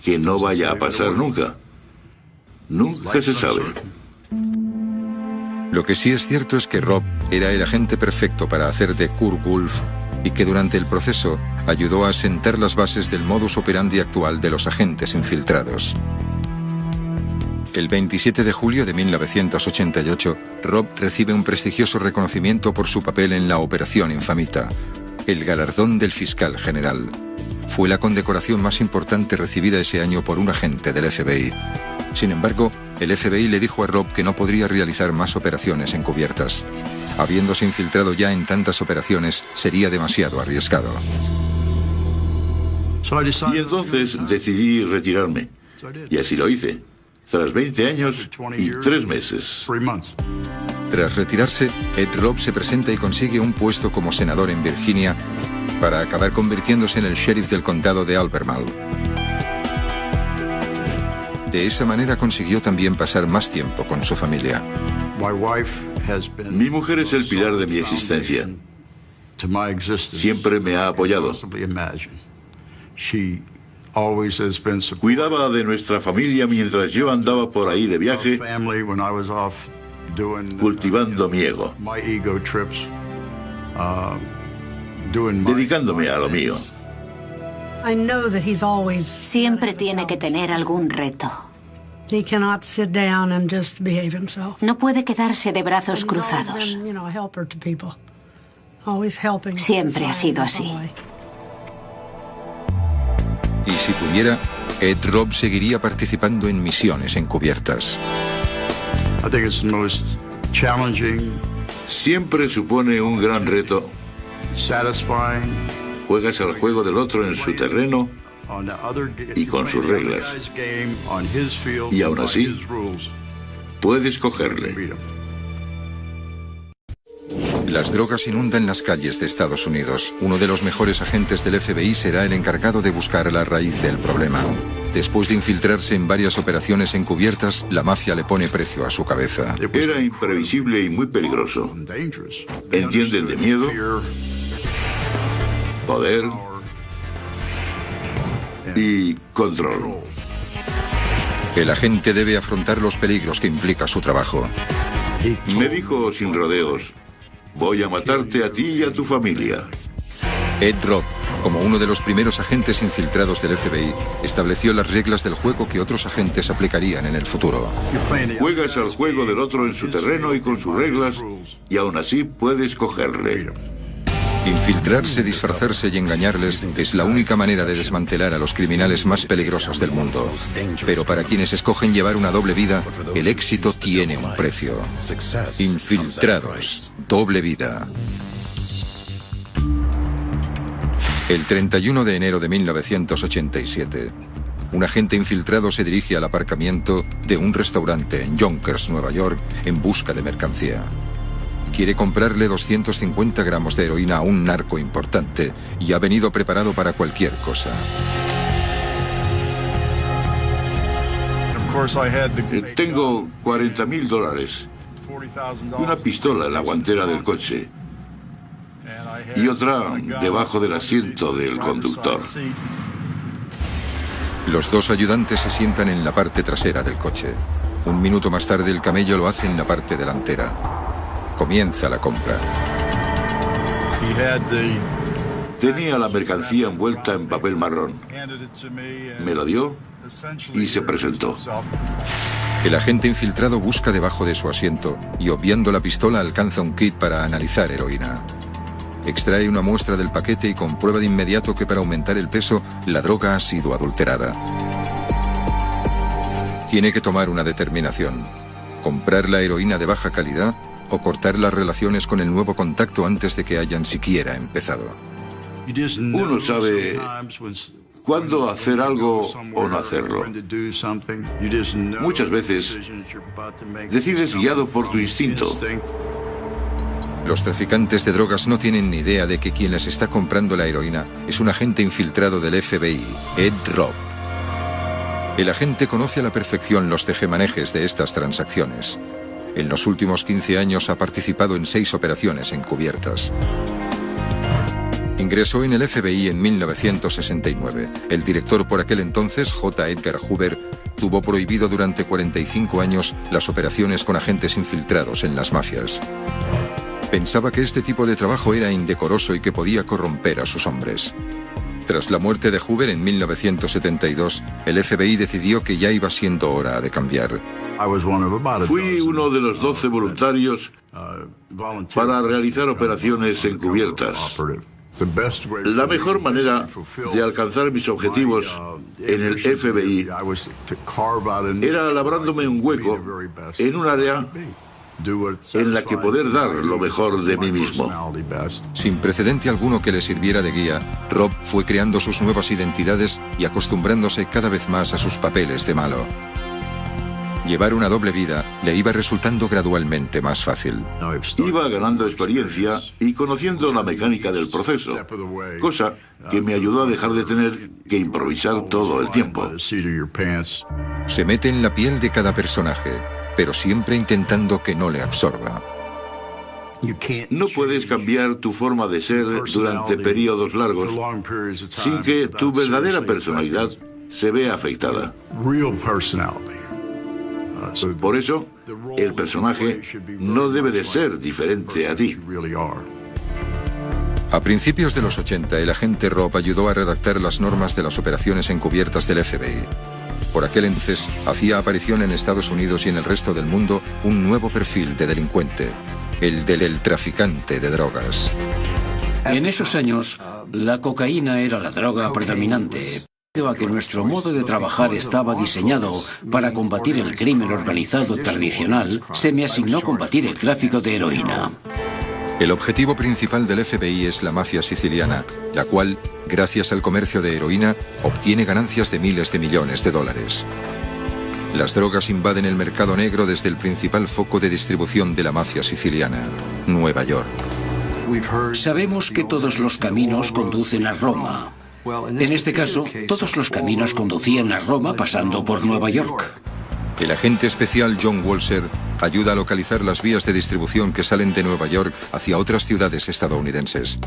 que no vaya a pasar nunca. Nunca se sabe. Lo que sí es cierto es que Rob era el agente perfecto para hacer de Kurt Wolff y que durante el proceso ayudó a asentar las bases del modus operandi actual de los agentes infiltrados. El 27 de julio de 1988, Rob recibe un prestigioso reconocimiento por su papel en la Operación Infamita, el galardón del fiscal general. Fue la condecoración más importante recibida ese año por un agente del FBI. Sin embargo, el FBI le dijo a Rob que no podría realizar más operaciones encubiertas. Habiéndose infiltrado ya en tantas operaciones, sería demasiado arriesgado. Y entonces decidí retirarme. Y así lo hice, tras 20 años y 3 meses. Tras retirarse, Ed Rob se presenta y consigue un puesto como senador en Virginia para acabar convirtiéndose en el sheriff del condado de Albemarle. De esa manera consiguió también pasar más tiempo con su familia. Mi mujer es el pilar de mi existencia. Siempre me ha apoyado. Cuidaba de nuestra familia mientras yo andaba por ahí de viaje, cultivando mi ego, dedicándome a lo mío. Siempre tiene que tener algún reto. No puede quedarse de brazos cruzados. Siempre ha sido así. Y si pudiera, Ed Rob seguiría participando en misiones encubiertas. Siempre supone un gran reto. Juegas al juego del otro en su terreno y con sus reglas. Y aún así, puedes cogerle. Las drogas inundan las calles de Estados Unidos. Uno de los mejores agentes del FBI será el encargado de buscar la raíz del problema. Después de infiltrarse en varias operaciones encubiertas, la mafia le pone precio a su cabeza. Era imprevisible y muy peligroso. Entienden de miedo, poder y control. El agente debe afrontar los peligros que implica su trabajo. Me dijo sin rodeos: voy a matarte a ti y a tu familia. Ed Robb, como uno de los primeros agentes infiltrados del FBI, estableció las reglas del juego que otros agentes aplicarían en el futuro. Juegas al juego del otro en su terreno y con sus reglas, y aún así puedes cogerle. Infiltrarse, disfrazarse y engañarles es la única manera de desmantelar a los criminales más peligrosos del mundo. Pero para quienes escogen llevar una doble vida, el éxito tiene un precio. Infiltrados, doble vida. El 31 de enero de 1987, un agente infiltrado se dirige al aparcamiento de un restaurante en Yonkers, Nueva York, en busca de mercancía. Quiere comprarle 250 gramos de heroína a un narco importante y ha venido preparado para cualquier cosa. Tengo $40,000, una pistola en la guantera del coche y otra debajo del asiento del conductor. Los dos ayudantes se sientan en la parte trasera del coche. Un minuto más tarde el camello lo hace en la parte delantera. Comienza la compra. Tenía la mercancía envuelta en papel marrón. Me lo dio y se presentó. El agente infiltrado busca debajo de su asiento y, obviando la pistola, alcanza un kit para analizar heroína. Extrae una muestra del paquete y comprueba de inmediato que para aumentar el peso, la droga ha sido adulterada. Tiene que tomar una determinación: comprar la heroína de baja calidad o cortar las relaciones con el nuevo contacto antes de que hayan siquiera empezado. Uno sabe cuándo hacer algo o no hacerlo. Muchas veces decides guiado por tu instinto. Los traficantes de drogas no tienen ni idea de que quien les está comprando la heroína es un agente infiltrado del FBI, Ed Robb. El agente conoce a la perfección los tejemanejes de estas transacciones. En los últimos 15 años ha participado en 6 operaciones encubiertas. Ingresó en el FBI en 1969. El director por aquel entonces, J. Edgar Hoover, tuvo prohibido durante 45 años las operaciones con agentes infiltrados en las mafias. Pensaba que este tipo de trabajo era indecoroso y que podía corromper a sus hombres. Tras la muerte de Hoover en 1972, el FBI decidió que ya iba siendo hora de cambiar. Fui uno de los 12 voluntarios para realizar operaciones encubiertas. La mejor manera de alcanzar mis objetivos en el FBI era labrándome un hueco en un área en la que poder dar lo mejor de mí mismo. Sin precedente alguno que le sirviera de guía, Robb fue creando sus nuevas identidades y acostumbrándose cada vez más a sus papeles de malo. Llevar una doble vida le iba resultando gradualmente más fácil. Iba ganando experiencia y conociendo la mecánica del proceso, cosa que me ayudó a dejar de tener que improvisar todo el tiempo. Se mete en la piel de cada personaje, pero siempre intentando que no le absorba. No puedes cambiar tu forma de ser durante periodos largos sin que tu verdadera personalidad se vea afectada. Por eso, el personaje no debe de ser diferente a ti. A principios de los 80, el agente Robb ayudó a redactar las normas de las operaciones encubiertas del FBI. Por aquel entonces, hacía aparición en Estados Unidos y en el resto del mundo un nuevo perfil de delincuente, el del traficante de drogas. En esos años, la cocaína era la droga predominante, debido a que nuestro modo de trabajar estaba diseñado para combatir el crimen organizado tradicional. Se me asignó combatir el tráfico de heroína. El objetivo principal del FBI es la mafia siciliana, la cual, gracias al comercio de heroína, obtiene ganancias de miles de millones de dólares. Las drogas invaden el mercado negro desde el principal foco de distribución de la mafia siciliana, Nueva York. Sabemos que todos los caminos conducen a Roma. En este caso, todos los caminos conducían a Roma pasando por Nueva York. El agente especial John Walser ayuda a localizar las vías de distribución que salen de Nueva York hacia otras ciudades estadounidenses.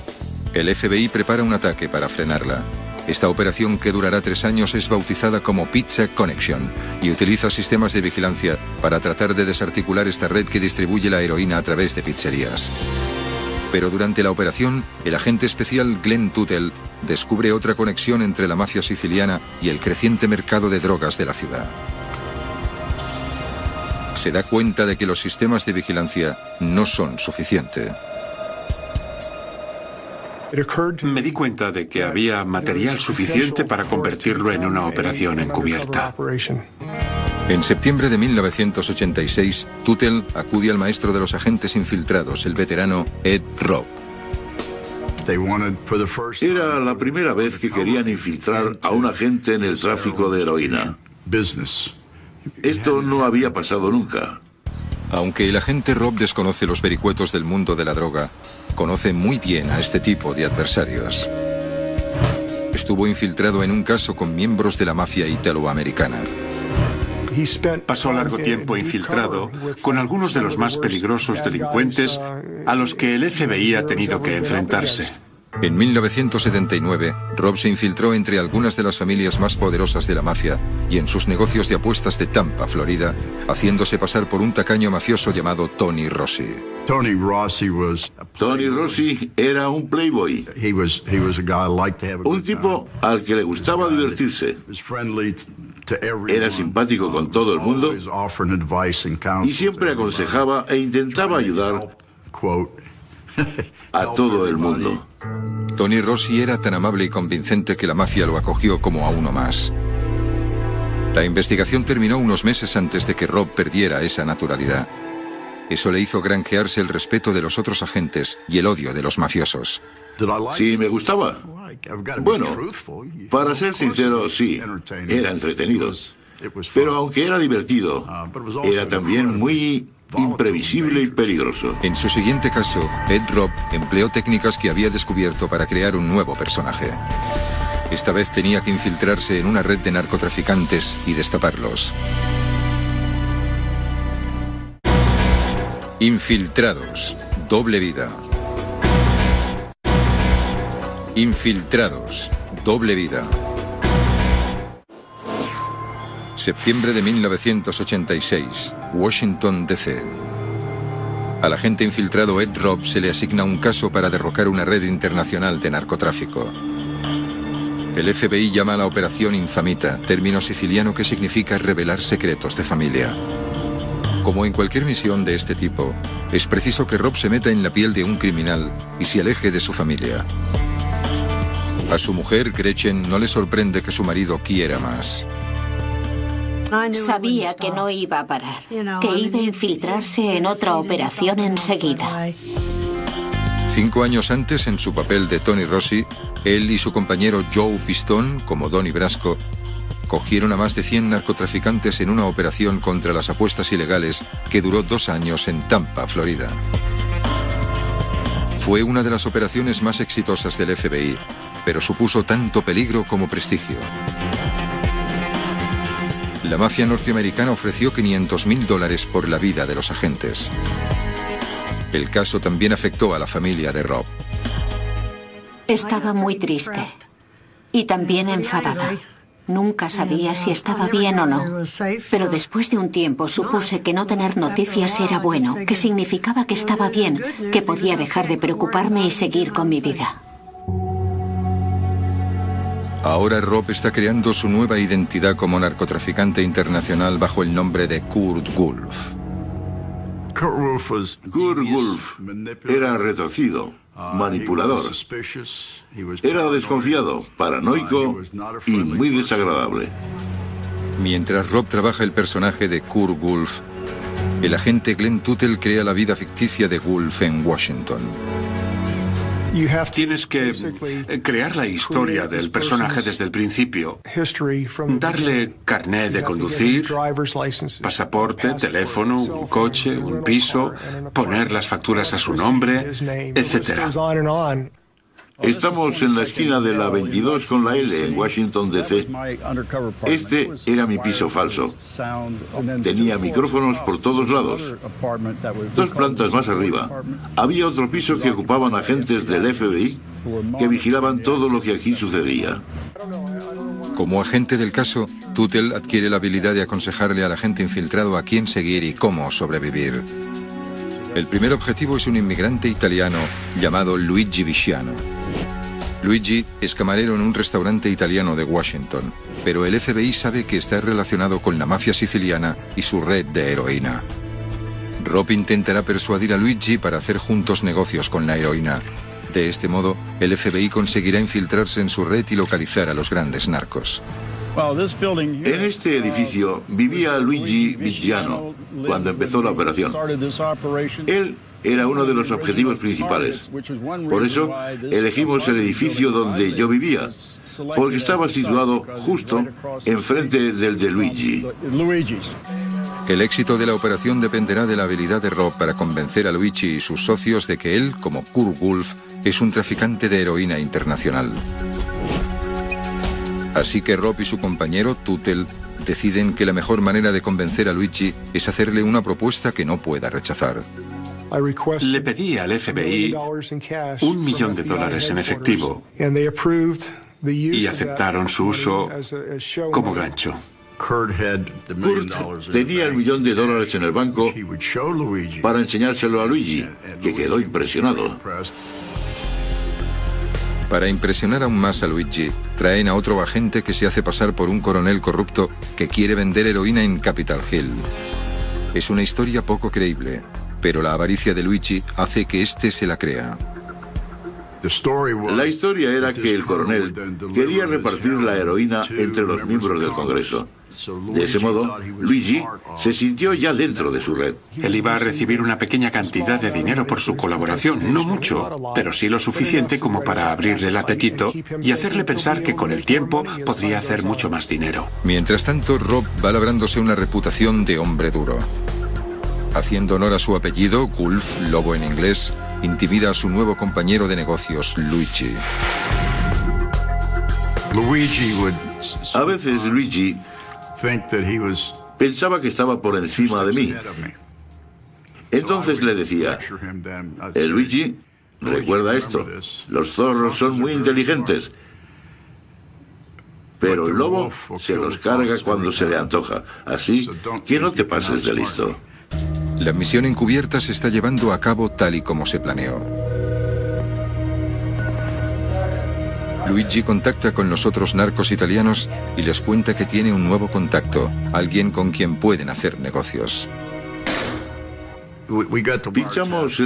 El FBI prepara un ataque para frenarla. Esta operación, que durará 3 años, es bautizada como Pizza Connection y utiliza sistemas de vigilancia para tratar de desarticular esta red que distribuye la heroína a través de pizzerías. Pero durante la operación, el agente especial Glenn Tuttle descubre otra conexión entre la mafia siciliana y el creciente mercado de drogas de la ciudad. Se da cuenta de que los sistemas de vigilancia no son suficientes. Me di cuenta de que había material suficiente para convertirlo en una operación encubierta. En septiembre de 1986, Tuttle acude al maestro de los agentes infiltrados, el veterano Ed Robb. Era la primera vez que querían infiltrar a un agente en el tráfico de heroína. Esto no había pasado nunca. Aunque el agente Robb desconoce los vericuetos del mundo de la droga, conoce muy bien a este tipo de adversarios. Estuvo infiltrado en un caso con miembros de la mafia italoamericana. Pasó largo tiempo infiltrado con algunos de los más peligrosos delincuentes a los que el FBI ha tenido que enfrentarse. En 1979, Robb se infiltró entre algunas de las familias más poderosas de la mafia y en sus negocios de apuestas de Tampa, Florida, haciéndose pasar por un tacaño mafioso llamado Tony Rossi. Tony Rossi era un playboy, un tipo al que le gustaba divertirse. Era simpático con todo el mundo y siempre aconsejaba e intentaba ayudar a todo el mundo. Tony Rossi era tan amable y convincente que la mafia lo acogió como a uno más. La investigación terminó unos meses antes de que Robb perdiera esa naturalidad. Eso le hizo granjearse el respeto de los otros agentes y el odio de los mafiosos. Sí, me gustaba. Bueno, para ser sincero, sí, era entretenido. Pero aunque era divertido, era también muy imprevisible y peligroso. En su siguiente caso, Ed Robb empleó técnicas que había descubierto para crear un nuevo personaje. Esta vez tenía que infiltrarse en una red de narcotraficantes y destaparlos. Infiltrados, doble vida. Infiltrados, doble vida. Septiembre de 1986, Washington, D.C. Al agente infiltrado Ed Robb se le asigna un caso para derrocar una red internacional de narcotráfico. El FBI llama a la operación Infamita, término siciliano que significa revelar secretos de familia. Como en cualquier misión de este tipo, es preciso que Robb se meta en la piel de un criminal y se aleje de su familia. A su mujer, Gretchen, no le sorprende que su marido quiera más. Sabía que no iba a parar, que iba a infiltrarse en otra operación enseguida. 5 años antes, en su papel de Tony Rossi, él y su compañero Joe Pistone, como Donnie Brasco, cogieron a más de 100 narcotraficantes en una operación contra las apuestas ilegales que duró 2 años en Tampa, Florida. Fue una de las operaciones más exitosas del FBI, pero supuso tanto peligro como prestigio. La mafia norteamericana ofreció $500.000 por la vida de los agentes. El caso también afectó a la familia de Robb. Estaba muy triste y también enfadada. Nunca sabía si estaba bien o no, pero después de un tiempo supuse que no tener noticias era bueno, que significaba que estaba bien, que podía dejar de preocuparme y seguir con mi vida. Ahora Robb está creando su nueva identidad como narcotraficante internacional bajo el nombre de Kurt Wolff. Kurt Wolff era retorcido, manipulador. Era desconfiado, paranoico y muy desagradable. Mientras Robb trabaja el personaje de Kurt Wolff, el agente Glenn Tuttle crea la vida ficticia de Wolff en Washington. Tienes que crear la historia del personaje desde el principio, darle carné de conducir, pasaporte, teléfono, un coche, un piso, poner las facturas a su nombre, etc. Estamos en la esquina de la 22 con la L en Washington, D.C. Este era mi piso falso. Tenía micrófonos por todos lados. 2 plantas más arriba había otro piso que ocupaban agentes del FBI que vigilaban todo lo que aquí sucedía. Como agente del caso, Tuttle adquiere la habilidad de aconsejarle al agente infiltrado a quién seguir y cómo sobrevivir. El primer objetivo es un inmigrante italiano llamado Luigi Visciano. Luigi es camarero en un restaurante italiano de Washington, pero el FBI sabe que está relacionado con la mafia siciliana y su red de heroína. Rob intentará persuadir a Luigi para hacer juntos negocios con la heroína. De este modo, el FBI conseguirá infiltrarse en su red y localizar a los grandes narcos. En este edificio vivía Luigi Visciano cuando empezó la operación. Él era uno de los objetivos principales. Por eso elegimos el edificio donde yo vivía, porque estaba situado justo enfrente del de Luigi. El éxito de la operación dependerá de la habilidad de Rob para convencer a Luigi y sus socios de que él, como Kurt Wolf, es un traficante de heroína internacional. Así que Rob y su compañero, Tuttle, deciden que la mejor manera de convencer a Luigi es hacerle una propuesta que no pueda rechazar. Le pedí al FBI $1 millón en efectivo y aceptaron su uso como gancho. Kurt tenía $1 millón en el banco para enseñárselo a Luigi, que quedó impresionado. Para impresionar aún más a Luigi, traen a otro agente que se hace pasar por un coronel corrupto que quiere vender heroína en Capitol Hill. Es una historia poco creíble, pero la avaricia de Luigi hace que éste se la crea. La historia era que el coronel quería repartir la heroína entre los miembros del Congreso. De ese modo, Luigi se sintió ya dentro de su red. Él iba a recibir una pequeña cantidad de dinero por su colaboración, no mucho, pero sí lo suficiente como para abrirle el apetito y hacerle pensar que con el tiempo podría hacer mucho más dinero. Mientras tanto, Rob va labrándose una reputación de hombre duro. Haciendo honor a su apellido, Wolf, lobo en inglés, intimida a su nuevo compañero de negocios, Luigi. A veces Luigi pensaba que estaba por encima de mí. Entonces le decía, Luigi, recuerda esto, los zorros son muy inteligentes, pero el lobo se los carga cuando se le antoja, así que no te pases de listo. La misión encubierta se está llevando a cabo tal y como se planeó. Luigi contacta con los otros narcos italianos y les cuenta que tiene un nuevo contacto, alguien con quien pueden hacer negocios. Pinchamos el